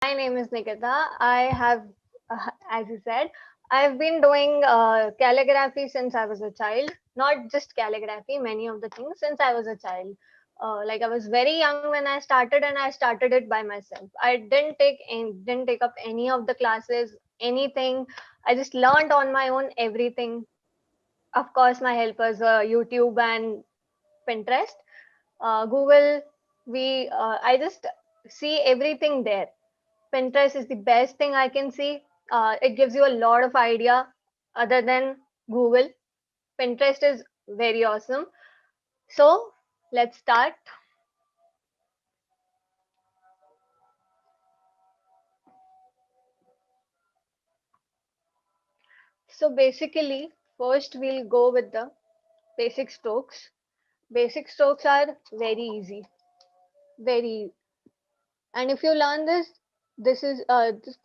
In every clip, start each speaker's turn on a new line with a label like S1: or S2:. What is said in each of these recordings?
S1: My name is Nikita. As you said, I've been doing calligraphy since I was a child. Not just calligraphy, many of the things since I was a child. Like I was very young when I started, and I started it by myself. I didn't take up any of the classes, anything. I just learned on my own everything. Of course, my helpers were YouTube and Pinterest, Google. I just see everything there. Pinterest is the best thing I can see. It gives you a lot of idea other than Google. Pinterest is very awesome. So let's start. So basically, first we'll go with the basic strokes. Basic strokes are very easy, very. And if you learn this, this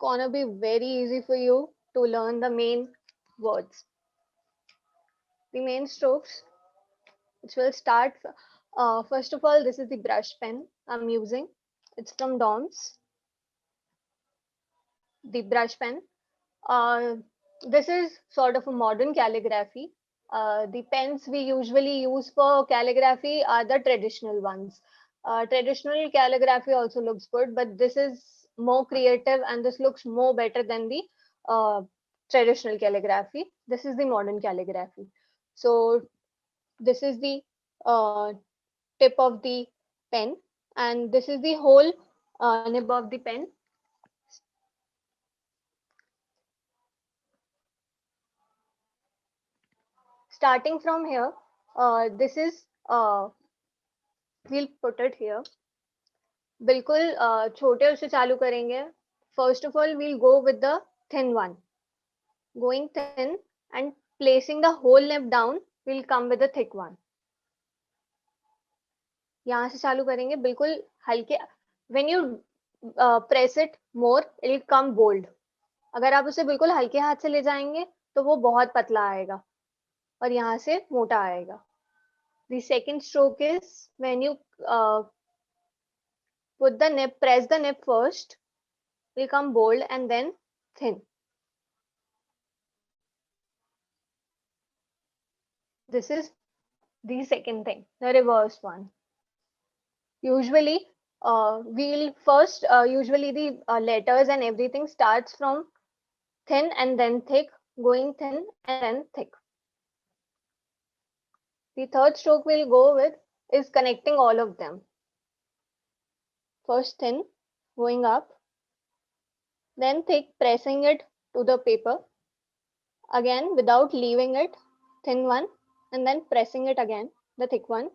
S1: gonna be very easy for you to learn the main words. The main strokes, which will start. First of all, this is the brush pen I'm using. It's from Dom's, the brush pen. Uh, this is sort of a modern calligraphy. The pens we usually use for calligraphy are the traditional ones. Traditional calligraphy also looks good, but this is more creative and this looks more better than the uh, traditional calligraphy. This is the modern calligraphy. So this is the uh, tip of the pen, and this is the whole nib of the pen. Starting from here, this is we'll put it here. बिल्कुल छोटे से चालू करेंगे. First of all, we'll go with the thin one. Going thin and placing the whole nib down, we'll come with the thick one. यहाँ से चालू करेंगे बिल्कुल हल्के. When you press it more, it'll come bold. अगर आप उसे बिल्कुल हल्के हाथ से ले जाएंगे तो वो बहुत पतला आएगा और यहाँ से मोटा आएगा. The second stroke is when you press the nib first, will come bold and then thin. This is the second thing, the reverse one. Usually, usually the letters and everything starts from thin and then thick, going thin and then thick. The third stroke we'll go with is connecting all of them. First thin, going up, then thick, pressing it to the paper. Again, without leaving it, thin one, and then pressing it again, the thick one,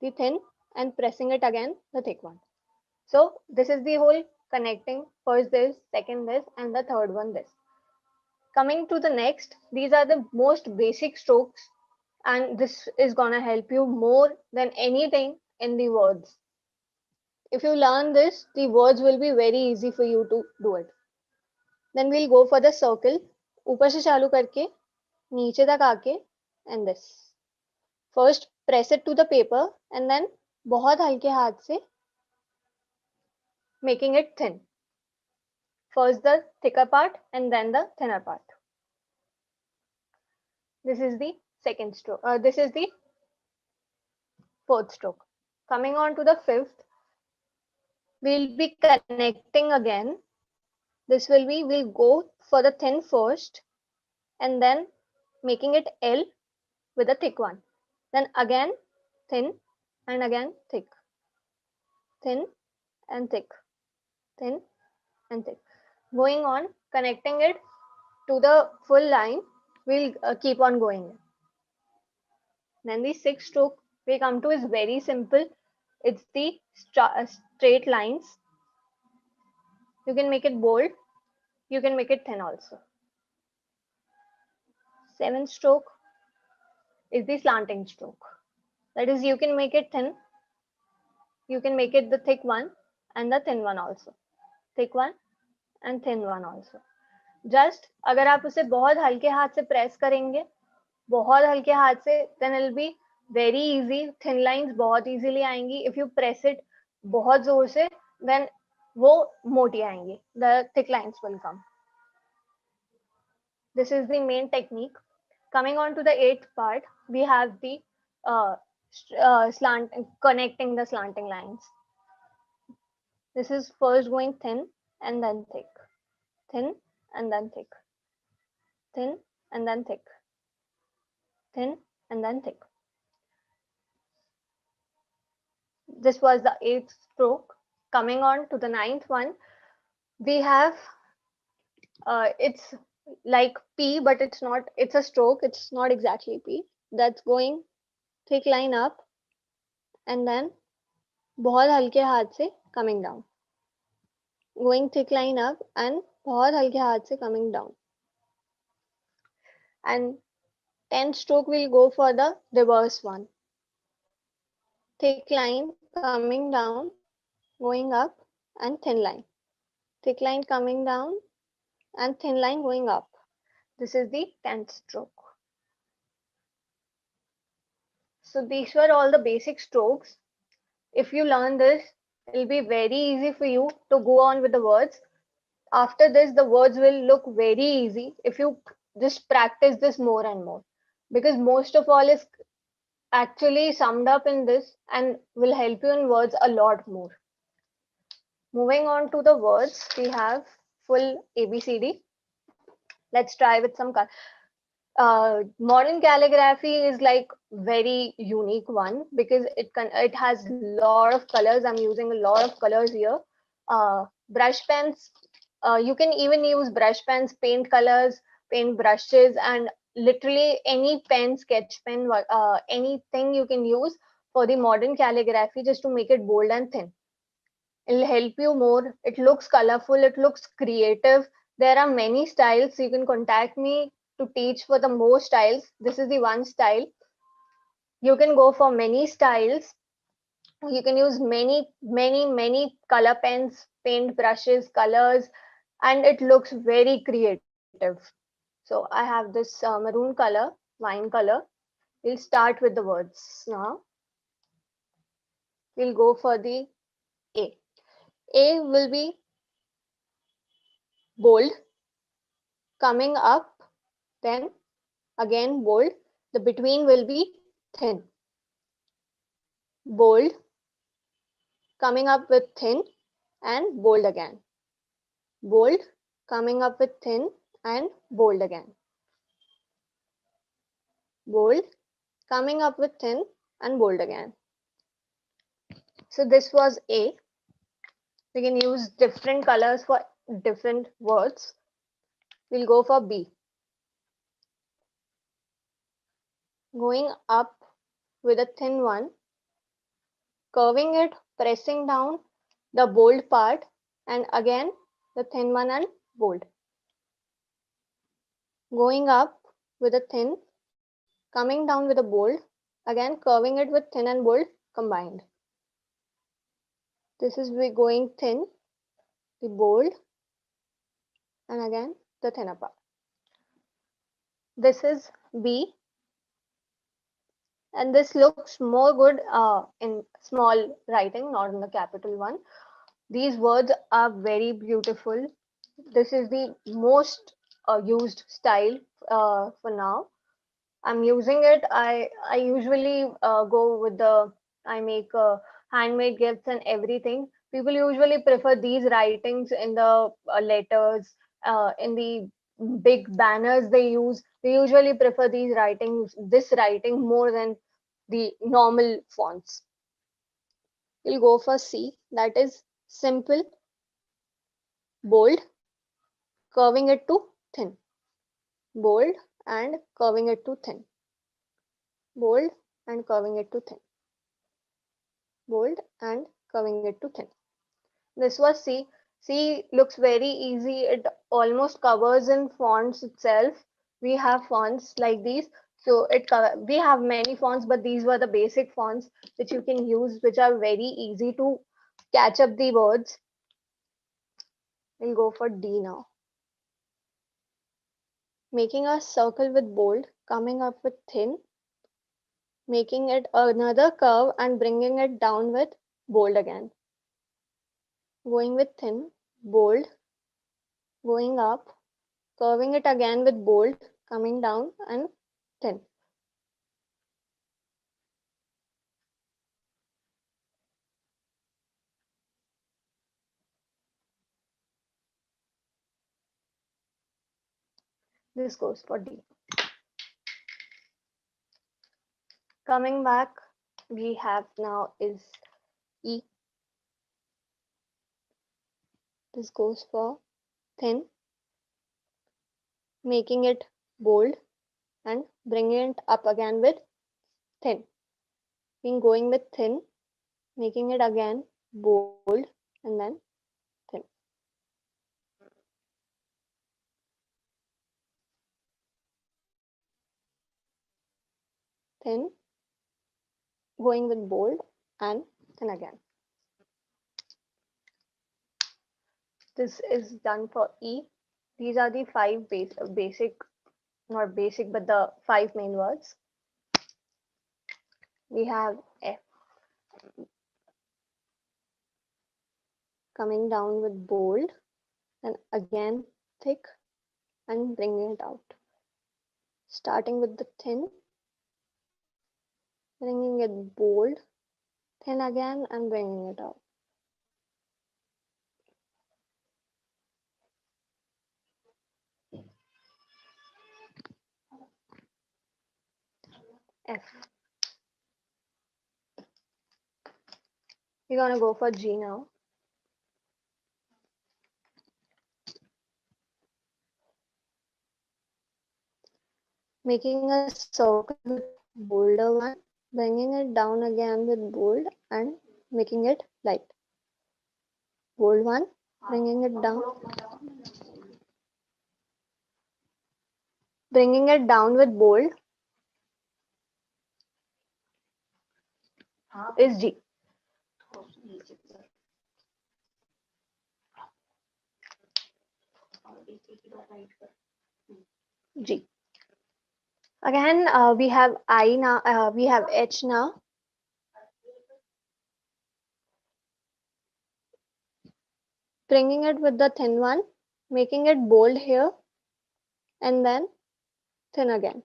S1: the thin, and pressing it again, the thick one. So this is the whole connecting. First this, second this, and the third one this. Coming to the next, these are the most basic strokes, and this is gonna help you more than anything in the words. If you learn this, the words will be very easy for you to do it. Then we'll go for the circle. ऊपर से चालू करके नीचे तक आके and this. First press it to the paper and then बहुत हल्के हाथ से making it thin. First the thicker part and then the thinner part. This is the second stroke. This is the fourth stroke. Coming on to the fifth, we'll be connecting again. This will be, we'll go for the thin first and then making it L with a thick one. Then again thin and again thick. Thin and thick. Thin and thick. Going on, connecting it to the full line, we'll keep on going. Then the sixth stroke we come to is very simple. It's the straight lines. You can make it bold. You can make it thin also. Seventh stroke is the slanting stroke. That is, you can make it thin. You can make it the thick one and the thin one also. Thick one and thin one also. Just अगर आप उसे बहुत हल्के हाथ से press करेंगे, बहुत हल्के हाथ से, then it'll be very easy. Thin lines बहुत easily आएंगी. If you press it बहुत जोर से, then वो मोटी आएंगी, the thick lines will come. This is the main technique. Coming on to the eighth part, we have the slant, connecting the slanting lines. This is first going thin and then thick, thin and then thick, thin and then thick, thin and then thick. This was the eighth stroke. Coming on to the ninth one, we have it's like P, but it's not, it's a stroke, it's not exactly P. That's going thick line up and then बहुत हल्के हाथ से coming down, going thick line up and बहुत हल्के हाथ से coming down. And 10th stroke will go for the reverse one, thick line coming down, going up and thin line, thick line coming down and thin line going up. This is the 10th stroke. So these were all the basic strokes. If you learn this, it will be very easy for you to go on with the words. After this, the words will look very easy if you just practice this more and more, because most of all is actually summed up in this and will help you in words a lot more. Moving on to the words, we have full ABCD. Let's try with some modern calligraphy is like very unique one because it has a lot of colors. I'm using a lot of colors here. Brush pens, you can even use brush pens, paint colors, paint brushes, and literally any pen, sketch pen, anything you can use for the modern calligraphy just to make it bold and thin. It'll help you more. It looks colorful, it looks creative. There are many styles. You can contact me to teach for the more styles. This is the one style. You can go for many styles. You can use many color pens, paint brushes, colors, and it looks very creative. So I have this maroon color, wine color. We'll start with the words now. We'll go for the A. A will be bold, coming up, then again bold. The between will be thin. Bold, coming up with thin and bold again. Bold, coming up with thin and bold again. Bold, coming up with thin and bold again. So this was A. We can use different colors for different words. We'll go for B. Going up with a thin one, curving it, pressing down the bold part, and again the thin one and bold. Going up with a thin, coming down with a bold, again curving it with thin and bold combined. This is we going thin, the bold, and again the thinner part. This is B, and this looks more good in small writing, not in the capital one. These words are very beautiful. This is the most used style for now. I'm using it. I usually go with the, I make handmade gifts and everything. People usually prefer these writings in the letters, in the big banners they use. They usually prefer these writings, this writing more than the normal fonts. We'll go for C. That is simple, bold, curving it to thin. Bold and curving it to thin. Bold and curving it to thin. Bold and curving it to thin. This was C. C looks very easy. It almost covers in fonts itself. We have fonts like these. So we have many fonts, but these were the basic fonts which you can use, which are very easy to catch up the words. We'll go for D now. Making a circle with bold, coming up with thin, making it another curve and bringing it down with bold again. going with thin, bold, going up, curving it again with bold, coming down and thin. This goes for D. Coming back, we have now is E. This goes for thin, making it bold and bringing it up again with thin. Being going with thin, making it again bold and then thin. Thin, going with bold and thin again. This is done for E. These are the five basic, not basic, but the five main words. We have F, coming down with bold and again thick and bringing it out. Starting with the thin, bringing it bold, thin again and bringing it out. F. We're gonna go for G now. Making a circle with bolder one, bringing it down again with bold and making it light. Bold one, bringing it down with bold is G. G. Again, we have I now. We have H now. Bringing it with the thin one, making it bold here, and then thin again.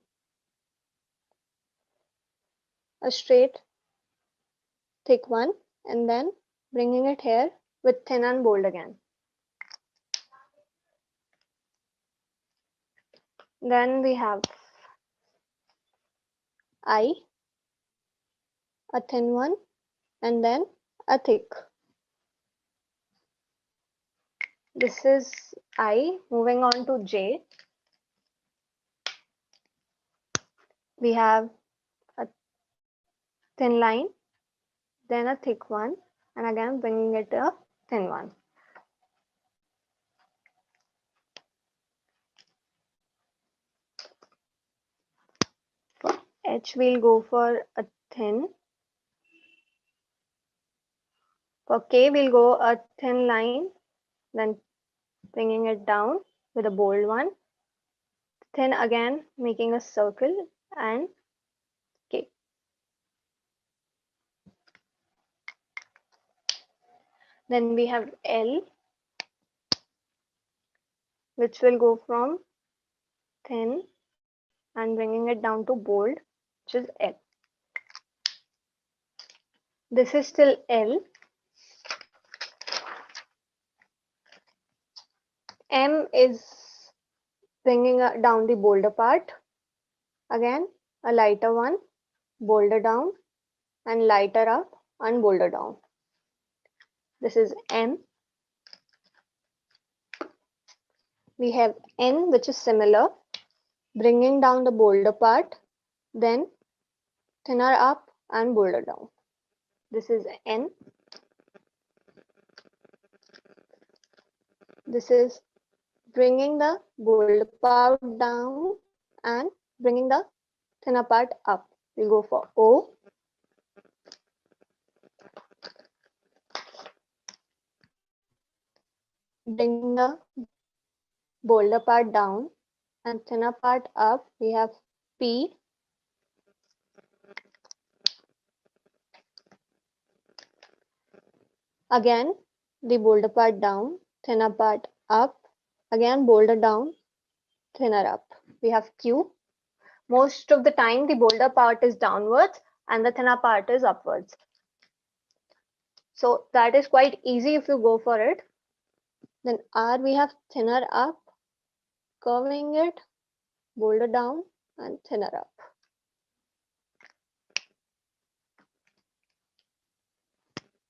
S1: A straight, thick one, and then bringing it here with thin and bold again. Then we have I, a thin one, and then a thick. This is I. Moving on to J. We have a thin line, then a thick one, and again bringing it a thin one. For H, we'll go for a thin. For K, we'll go a thin line, then bringing it down with a bold one. Thin again, making a circle, and K. Then we have L, which will go from thin and bringing it down to bold, which is L. This is still L. M is bringing down the bolder part. Again, a lighter one, bolder down, and lighter up and bolder down. This is M. We have N, which is similar, bringing down the bolder part, then thinner up and bolder down. This is N. This is bringing the bolder part down and bringing the thinner part up. We'll go for O. Bringing the bolder part down and thinner part up. We have P. Again, the bolder part down, thinner part up, again bolder down, thinner up. We have Q. Most of the time the bolder part is downwards and the thinner part is upwards. So that is quite easy if you go for it. Then R, we have thinner up, curving it, bolder down and thinner up.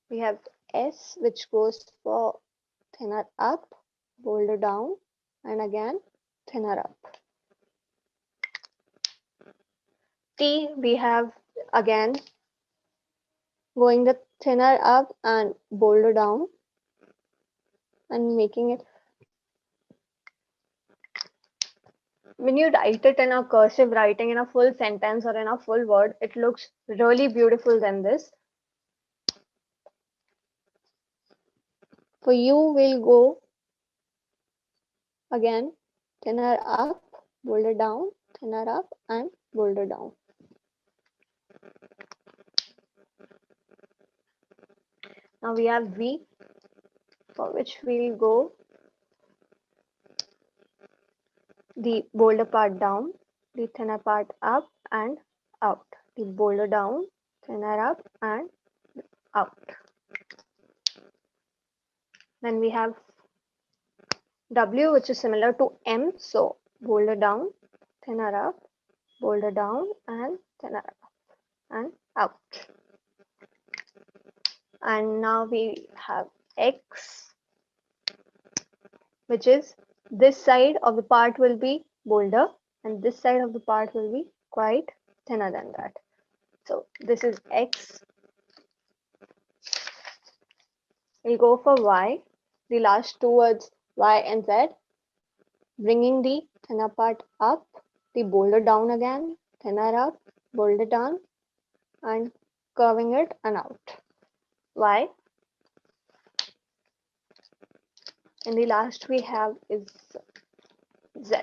S1: We have S, which goes for thinner up, bolder down and again thinner up. T, we have again going the thinner up and bolder down and making it. When you write it in a cursive writing in a full sentence or in a full word, it looks really beautiful than this. For you, we'll go again thinner up, bolder down, thinner up and bolder down. Now we have V, for which we'll go the bolder part down, the thinner part up and out, the bolder down, thinner up and out. Then we have W, which is similar to M, so bolder down, thinner up, bolder down and thinner up and out. And now we have X, which is this side of the part will be bolder and this side of the part will be quite thinner than that. So this is X. We'll go for Y, the last two words Y and Z, bringing the thinner part up, the bolder down again, thinner up, bolder down and curving it and out. Y. And the last we have is Z,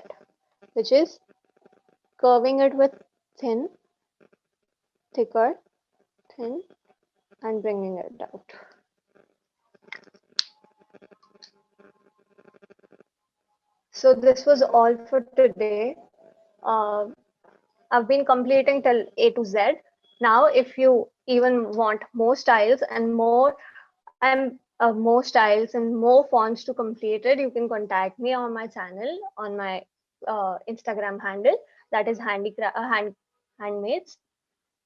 S1: which is curving it with thin, thicker, thin and bringing it out. So this was all for today. I've been completing till A to Z. Now, if you even want more styles and more styles and more fonts to complete it, you can contact me on my channel, on my Instagram handle, that is handmaids,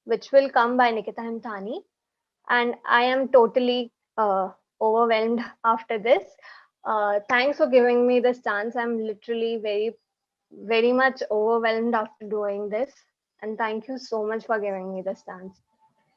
S1: which will come by Nikita Himthani. And I am totally overwhelmed after this. Thanks for giving me this chance. I'm literally very much overwhelmed after doing this. And thank you so much for giving me this chance.